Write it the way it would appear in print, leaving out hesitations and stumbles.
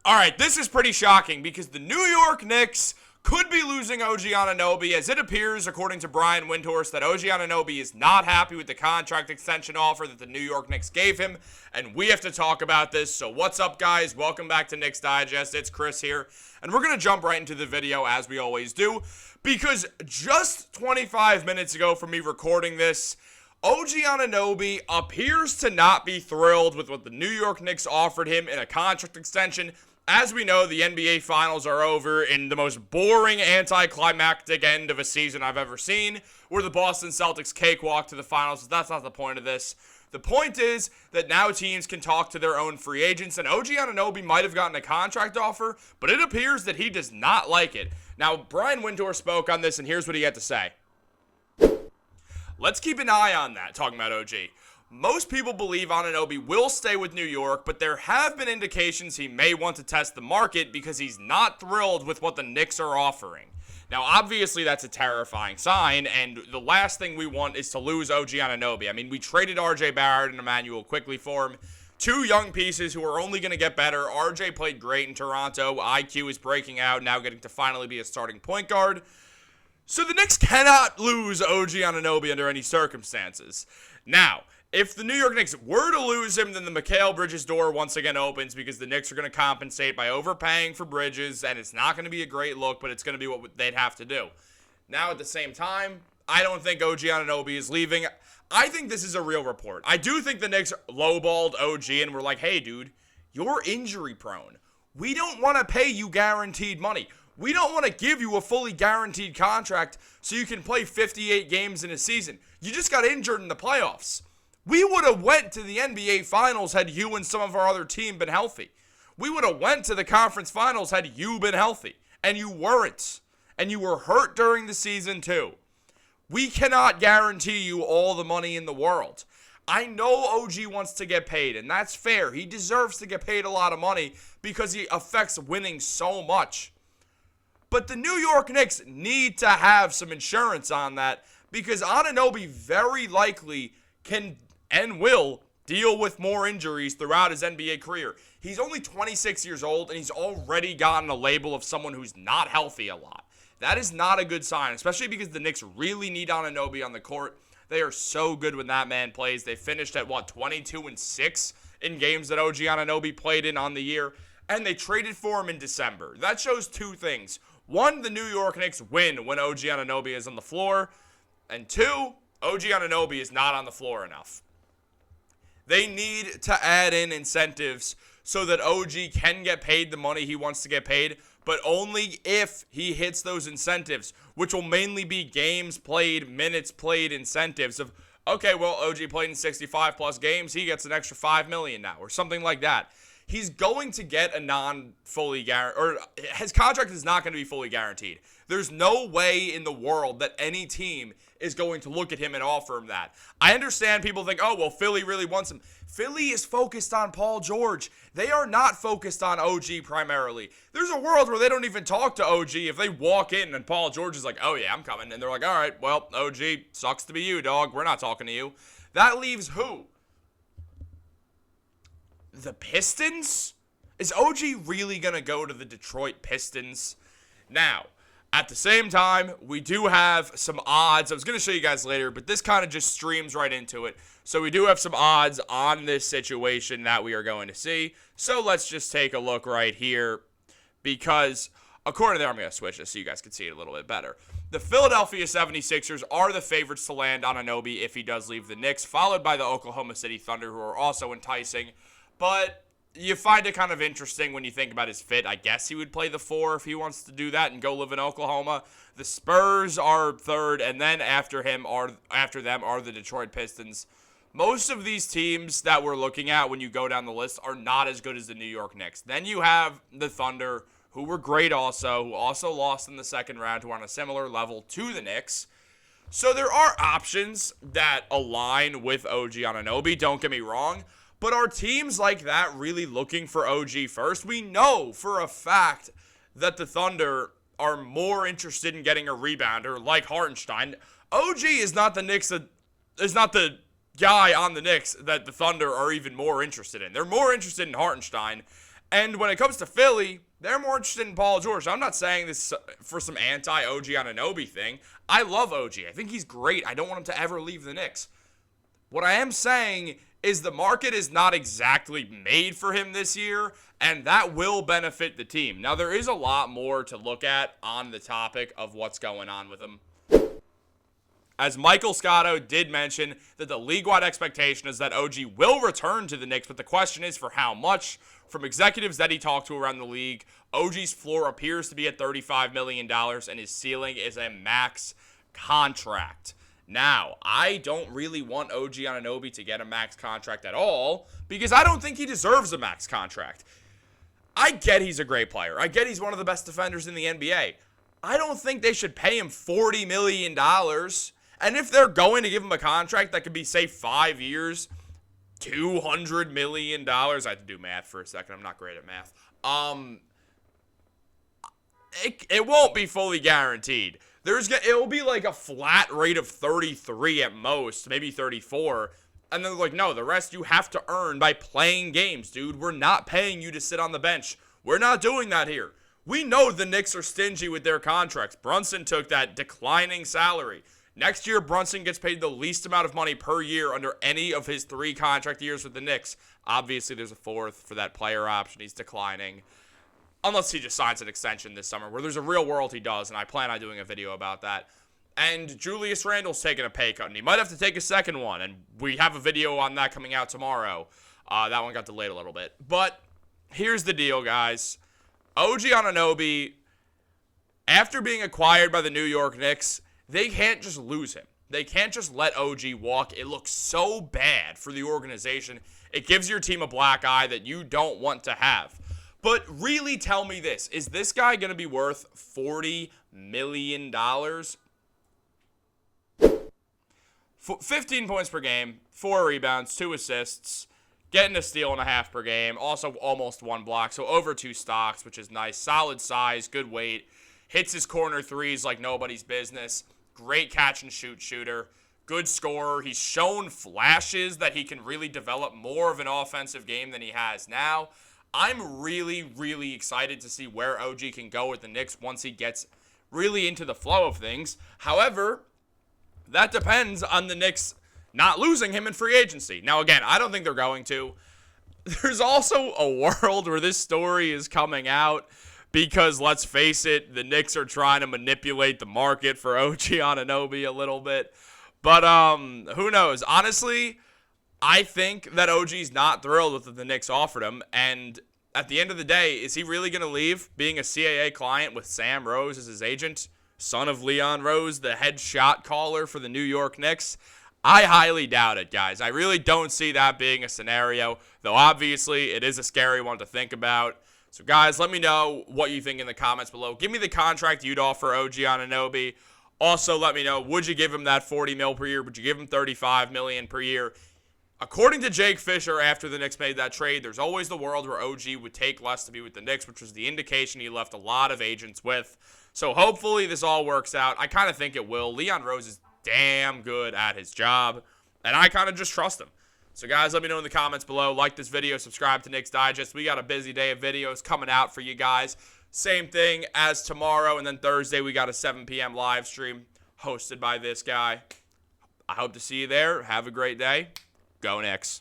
All right, this is pretty shocking because the New York Knicks could be losing OG Anunoby, as it appears, according to Brian Windhorst, that OG Anunoby is not happy with the contract extension offer that the New York Knicks gave him, and we have to talk about this. So what's up, guys? Welcome back to Knicks Digest. It's Chris here, and we're going to jump right into the video, as we always do, because just 25 minutes ago from me recording this, OG Anunoby appears to not be thrilled with what the New York Knicks offered him in a contract extension. As we know, the NBA Finals are over in the most boring, anticlimactic end of a season I've ever seen, where the Boston Celtics cakewalk to the finals. That's not the point of this. The point is that now teams can talk to their own free agents, and OG Anunoby might have gotten a contract offer, but it appears that he does not like it. Now, Brian Windhorst spoke on this, and here's what he had to say. Let's keep an eye on that, talking about OG. Most people believe Anunoby will stay with New York, but there have been indications he may want to test the market because he's not thrilled with what the Knicks are offering. Now, obviously, that's a terrifying sign, and the last thing we want is to lose OG Anunoby. I mean, we traded RJ Barrett and Emmanuel quickly for him. Two young pieces who are only going to get better. RJ played great in Toronto. IQ is breaking out, now getting to finally be a starting point guard. So the Knicks cannot lose OG Anunoby under any circumstances. Now, if the New York Knicks were to lose him, then the Mikal Bridges door once again opens because the Knicks are going to compensate by overpaying for Bridges, and it's not going to be a great look, but it's going to be what they'd have to do. Now, at the same time, I don't think OG Anunoby is leaving. I think this is a real report. I do think the Knicks lowballed OG and were like, hey, dude, you're injury prone. We don't want to pay you guaranteed money. We don't want to give you a fully guaranteed contract so you can play 58 games in a season. You just got injured in the playoffs. We would have went to the NBA Finals had you and some of our other team been healthy. We would have went to the conference finals had you been healthy. And you weren't. And you were hurt during the season too. We cannot guarantee you all the money in the world. I know OG wants to get paid, and that's fair. He deserves to get paid a lot of money because he affects winning so much. But the New York Knicks need to have some insurance on that because Anunoby very likely can and will deal with more injuries throughout his NBA career. He's only 26 years old, and he's already gotten a label of someone who's not healthy a lot. That is not a good sign, especially because the Knicks really need Anunoby on the court. They are so good when that man plays. They finished at, 22-6 in games that OG Anunoby played in on the year, and they traded for him in December. That shows two things. One, the New York Knicks win when OG Anunoby is on the floor, and two, OG Anunoby is not on the floor enough. They need to add in incentives so that OG can get paid the money he wants to get paid, but only if he hits those incentives, which will mainly be games played, minutes played incentives of, okay, well, OG played in 65-plus games, he gets an extra $5 million now, or something like that. He's going to get a non-fully guaranteed, or his contract is not going to be fully guaranteed. There's no way in the world that any team is going to look at him and offer him that. I understand people think, oh, well, Philly really wants him. Philly is focused on Paul George. They are not focused on OG primarily. There's a world where they don't even talk to OG if they walk in and Paul George is like, oh, yeah, I'm coming. And they're like, all right, well, OG, sucks to be you, dog. We're not talking to you. That leaves who? The Pistons? Is OG really going to go to the Detroit Pistons? Now, at the same time, we do have some odds. I was going to show you guys later, but this kind of just streams right into it. So we do have some odds on this situation that we are going to see. So let's just take a look right here because according to there, I'm going to switch this so you guys can see it a little bit better. The Philadelphia 76ers are the favorites to land on Anunoby if he does leave the Knicks, followed by the Oklahoma City Thunder, who are also enticing. But you find it kind of interesting when you think about his fit. I guess he would play the 4 if he wants to do that and go live in Oklahoma. The Spurs are third, and then after them are the Detroit Pistons. Most of these teams that we're looking at when you go down the list are not as good as the New York Knicks. Then you have the Thunder, who were great also, who also lost in the second round, who are on a similar level to the Knicks. So there are options that align with OG Anunoby, don't get me wrong. But are teams like that really looking for OG first? We know for a fact that the Thunder are more interested in getting a rebounder like Hartenstein. OG is not the Knicks is not the guy on the Knicks that the Thunder are even more interested in. They're more interested in Hartenstein. And when it comes to Philly, they're more interested in Paul George. I'm not saying this for some anti-OG Anunoby thing. I love OG. I think he's great. I don't want him to ever leave the Knicks. What I am saying is the market is not exactly made for him this year, and that will benefit the team. Now, there is a lot more to look at on the topic of what's going on with him. As Michael Scotto did mention that the league-wide expectation is that OG will return to the Knicks, but the question is for how much. From executives that he talked to around the league, OG's floor appears to be at $35 million, and his ceiling is a max contract. Now, I don't really want OG Anunoby to get a max contract at all because I don't think he deserves a max contract. I get he's a great player. I get he's one of the best defenders in the NBA. I don't think they should pay him $40 million. And if they're going to give him a contract that could be, say, 5 years, $200 million. I had to do math for a second. I'm not great at math. It won't be fully guaranteed. It'll be like a flat rate of 33 at most, maybe 34. And then they're like, no, the rest you have to earn by playing games, dude. We're not paying you to sit on the bench. We're not doing that here. We know the Knicks are stingy with their contracts. Brunson took that declining salary. Next year, Brunson gets paid the least amount of money per year under any of his 3 contract years with the Knicks. Obviously, there's a 4th for that player option. He's declining. Unless he just signs an extension this summer, where there's a real world he does, and I plan on doing a video about that. And Julius Randle's taking a pay cut, and he might have to take a second one, and we have a video on that coming out tomorrow. That one got delayed a little bit. But here's the deal, guys. OG Anunoby, after being acquired by the New York Knicks, they can't just lose him. They can't just let OG walk. It looks so bad for the organization. It gives your team a black eye that you don't want to have. But really tell me this. Is this guy going to be worth $40 million? 15 points per game, 4 rebounds, 2 assists, getting a steal and a half per game. Also almost 1 block, so over 2 stocks, which is nice. Solid size, good weight. Hits his corner threes like nobody's business. Great catch-and-shoot shooter. Good scorer. He's shown flashes that he can really develop more of an offensive game than he has now. I'm really, really excited to see where OG can go with the Knicks once he gets really into the flow of things. However, that depends on the Knicks not losing him in free agency. Now, again, I don't think they're going to. There's also a world where this story is coming out because, let's face it, the Knicks are trying to manipulate the market for OG Anunoby a little bit. But who knows? Honestly, I think that OG's not thrilled with what the Knicks offered him. And at the end of the day, is he really going to leave being a CAA client with Sam Rose as his agent, son of Leon Rose, the head shot caller for the New York Knicks? I highly doubt it, guys. I really don't see that being a scenario, though obviously it is a scary one to think about. So, guys, let me know what you think in the comments below. Give me the contract you'd offer OG Anunoby. Also, let me know, would you give him that $40 million per year? Would you give him $35 million per year? According to Jake Fisher, after the Knicks made that trade, there's always the world where OG would take less to be with the Knicks, which was the indication he left a lot of agents with. So hopefully this all works out. I kind of think it will. Leon Rose is damn good at his job, and I kind of just trust him. So, guys, let me know in the comments below. Like this video, subscribe to Knicks Digest. We got a busy day of videos coming out for you guys. Same thing as tomorrow, and then Thursday we got a 7 p.m. live stream hosted by this guy. I hope to see you there. Have a great day. Go Knicks.